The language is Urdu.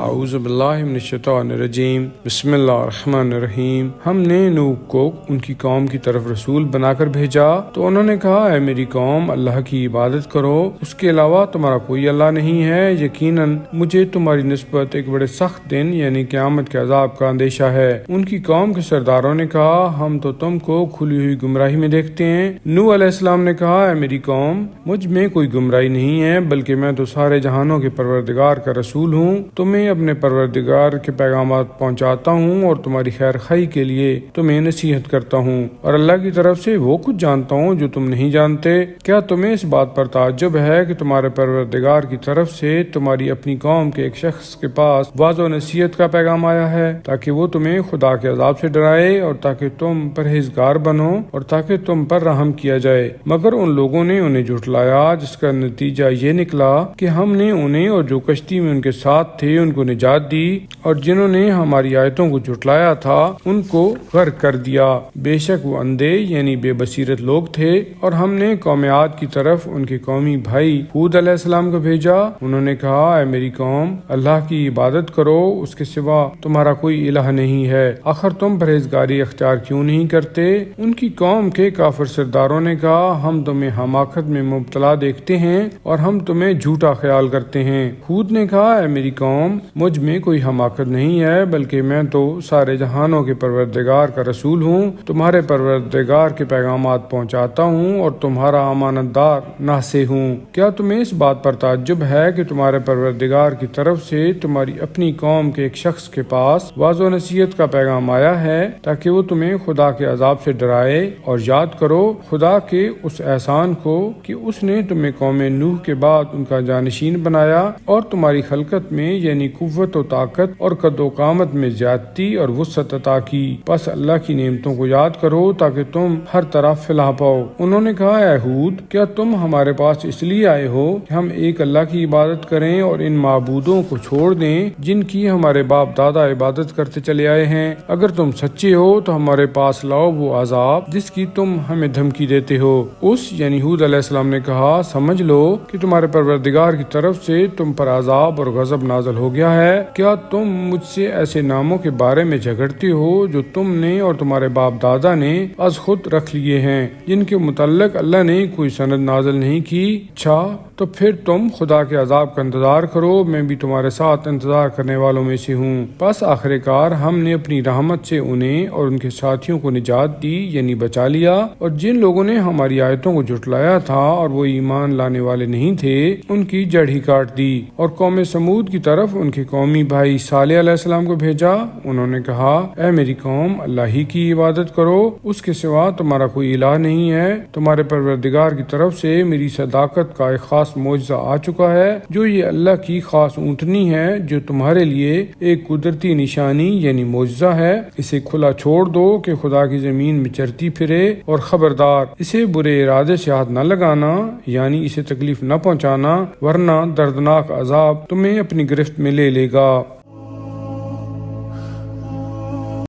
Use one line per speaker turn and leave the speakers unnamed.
اعوذ باللہ من الشیطان الرجیم بسم اللہ الرحمن الرحیم۔ ہم نے نوح کو ان کی قوم کی طرف رسول بنا کر بھیجا تو انہوں نے کہا اے میری قوم اللہ کی عبادت کرو، اس کے علاوہ تمہارا کوئی اللہ نہیں ہے، یقیناً مجھے تمہاری نسبت ایک بڑے سخت دن یعنی قیامت کے عذاب کا اندیشہ ہے۔ ان کی قوم کے سرداروں نے کہا ہم تو تم کو کھلی ہوئی گمراہی میں دیکھتے ہیں۔ نوح علیہ السلام نے کہا اے میری قوم مجھ میں کوئی گمراہی نہیں ہے، بلکہ میں تو سارے جہانوں کے پروردگار کا رسول ہوں، تمہیں اپنے پروردگار کے پیغامات پہنچاتا ہوں اور تمہاری خیر خواہی کے لیے تمہیں نصیحت کرتا ہوں، اور اللہ کی طرف سے وہ کچھ جانتا ہوں جو تم نہیں جانتے۔ کیا تمہیں اس بات پر تعجب ہے کہ تمہارے پروردگار کی طرف سے تمہاری اپنی قوم کے ایک شخص کے پاس واضح و نصیحت کا پیغام آیا ہے تاکہ وہ تمہیں خدا کے عذاب سے ڈرائے اور تاکہ تم پرہیزگار بنو اور تاکہ تم پر رحم کیا جائے؟ مگر ان لوگوں نے انہیں جھٹلایا، جس کا نتیجہ یہ نکلا کہ ہم نے انہیں اور جو کشتی میں ان کے ساتھ تھے ان کو نجات دی، اور جنہوں نے ہماری آیتوں کو جھٹلایا تھا ان کو غرق کر دیا۔ بے شک وہ اندھے یعنی بے بصیرت لوگ تھے۔ اور ہم نے قوم عاد کی طرف ان کے قومی بھائی ہود علیہ السلام کو بھیجا، انہوں نے کہا اے میری قوم اللہ کی عبادت کرو، اس کے سوا تمہارا کوئی الہ نہیں ہے، آخر تم پرہیزگاری اختیار کیوں نہیں کرتے؟ ان کی قوم کے کافر سرداروں نے کہا ہم تمہیں حماقت میں مبتلا دیکھتے ہیں اور ہم تمہیں جھوٹا خیال کرتے ہیں۔ ہود نے کہا اے میری قوم مجھ میں کوئی حماقت نہیں ہے، بلکہ میں تو سارے جہانوں کے پروردگار کا رسول ہوں، تمہارے پروردگار کے پیغامات پہنچاتا ہوں اور تمہارا امانت دار ناصح ہوں۔ کیا تمہیں اس بات پر تعجب ہے کہ تمہارے پروردگار کی طرف سے تمہاری اپنی قوم کے ایک شخص کے پاس واضح و نصیحت کا پیغام آیا ہے تاکہ وہ تمہیں خدا کے عذاب سے ڈرائے؟ اور یاد کرو خدا کے اس احسان کو کہ اس نے تمہیں قوم نوح کے بعد ان کا جانشین بنایا اور تمہاری خلقت میں یعنی قوت و طاقت اور قد و قامت میں زیادتی اور وسعت عطا کی، بس اللہ کی نعمتوں کو یاد کرو تاکہ تم ہر طرف فلاح پاؤ۔ انہوں نے کہا اے ہود کیا تم ہمارے پاس اس لیے آئے ہو کہ ہم ایک اللہ کی عبادت کریں اور ان معبودوں کو چھوڑ دیں جن کی ہمارے باپ دادا عبادت کرتے چلے آئے ہیں؟ اگر تم سچے ہو تو ہمارے پاس لاؤ وہ عذاب جس کی تم ہمیں دھمکی دیتے ہو۔ اس یعنی ہود علیہ السلام نے کہا سمجھ لو کہ تمہارے پروردگار کی طرف سے تم پر عذاب اور غضب نازل ہو گیا ہے۔ کیا تم مجھ سے ایسے ناموں کے بارے میں جھگڑتے ہو جو تم نے اور تمہارے باپ دادا نے از خود رکھ لیے ہیں، جن کے متعلق اللہ نے کوئی سند نازل نہیں کی؟ اچھا تو پھر تم خدا کے عذاب کا انتظار کرو، میں بھی تمہارے ساتھ انتظار کرنے والوں میں سے ہوں۔ بس آخر کار ہم نے اپنی رحمت سے انہیں اور ان کے ساتھیوں کو نجات دی یعنی بچا لیا، اور جن لوگوں نے ہماری آیتوں کو جھٹلایا تھا اور وہ ایمان لانے والے نہیں تھے ان کی جڑ ہی کاٹ دی۔ اور قوم سمود کی طرف ان کے قومی بھائی صالح علیہ السلام کو بھیجا، انہوں نے کہا اے میری قوم اللہ ہی کی عبادت کرو، اس کے سوا تمہارا کوئی الہ نہیں ہے، تمہارے پروردگار کی طرف سے میری صداقت کا ایک خاص معجزہ آ چکا ہے جو یہ اللہ کی خاص اونٹنی ہے جو تمہارے لیے ایک قدرتی نشانی یعنی معجزہ ہے، اسے کھلا چھوڑ دو کہ خدا کی زمین میں چرتی پھرے، اور خبردار اسے برے ارادے سے ہاتھ نہ لگانا یعنی اسے تکلیف نہ پہنچانا ورنہ دردناک عذاب تمہیں اپنی گرفت میں لے لے گا۔